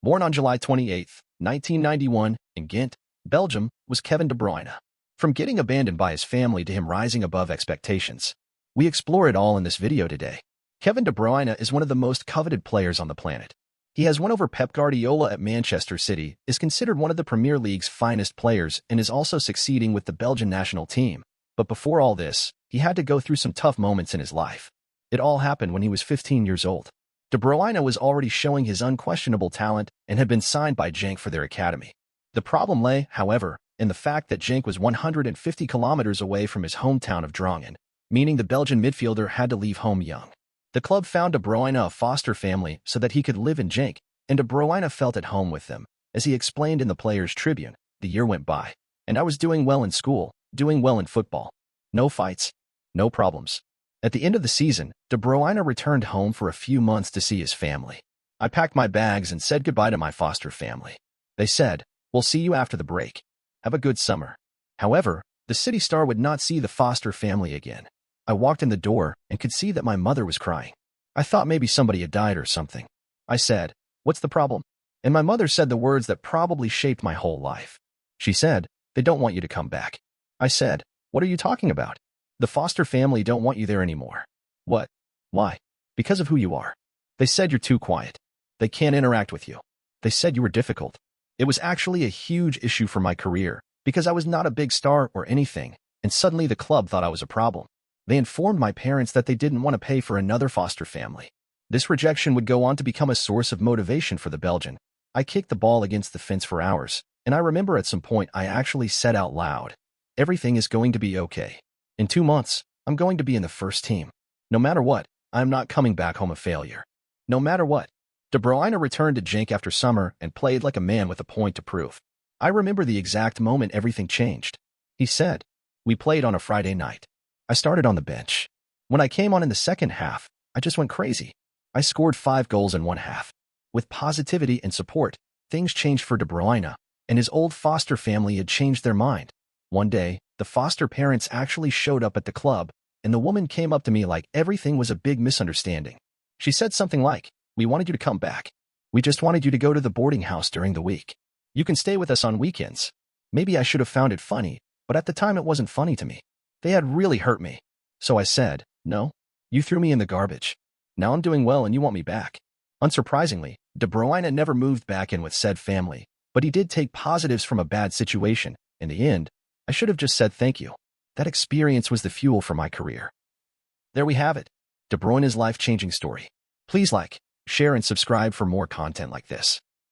Born on July 28, 1991, in Ghent, Belgium, was Kevin De Bruyne. From getting abandoned by his family to him rising above expectations, we explore it all in this video today. Kevin De Bruyne is one of the most coveted players on the planet. He has won over Pep Guardiola at Manchester City, is considered one of the Premier League's finest players, and is also succeeding with the Belgian national team. But before all this, he had to go through some tough moments in his life. It all happened when he was 15 years old. De Bruyne was already showing his unquestionable talent and had been signed by Genk for their academy. The problem lay, however, in the fact that Genk was 150 kilometers away from his hometown of Drongen, meaning the Belgian midfielder had to leave home young. The club found De Bruyne a foster family so that he could live in Genk, and De Bruyne felt at home with them. As he explained in the Players' Tribune, the year went by, and I was doing well in school, doing well in football. No fights, no problems. At the end of the season, De Bruyne returned home for a few months to see his family. I packed my bags and said goodbye to my foster family. They said, "We'll see you after the break. Have a good summer." However, the city star would not see the foster family again. I walked in the door and could see that my mother was crying. I thought maybe somebody had died or something. I said, "What's the problem?" And my mother said the words that probably shaped my whole life. She said, "They don't want you to come back." I said, "What are you talking about? The foster family don't want you there anymore." "What? Why?" "Because of who you are. They said you're too quiet. They can't interact with you. They said you were difficult." It was actually a huge issue for my career, because I was not a big star or anything, and suddenly the club thought I was a problem. They informed my parents that they didn't want to pay for another foster family. This rejection would go on to become a source of motivation for the Belgian. I kicked the ball against the fence for hours, and I remember at some point I actually said out loud, "Everything is going to be okay. In 2 months, I'm going to be in the first team. No matter what, I'm not coming back home a failure." No matter what. De Bruyne returned to Genk after summer and played like a man with a point to prove. I remember the exact moment everything changed. He said, "We played on a Friday night. I started on the bench. When I came on in the second half, I just went crazy. I scored 5 goals in one half." With positivity and support, things changed for De Bruyne, and his old foster family had changed their mind. One day, the foster parents actually showed up at the club, and the woman came up to me like everything was a big misunderstanding. She said something like, "We wanted you to come back. We just wanted you to go to the boarding house during the week. You can stay with us on weekends." Maybe I should have found it funny, but at the time it wasn't funny to me. They had really hurt me. So I said, "No, you threw me in the garbage. Now I'm doing well and you want me back." Unsurprisingly, De Bruyne never moved back in with said family, but he did take positives from a bad situation. In the end, I should have just said thank you. That experience was the fuel for my career. There we have it. De Bruyne's life-changing story. Please like, share, and subscribe for more content like this.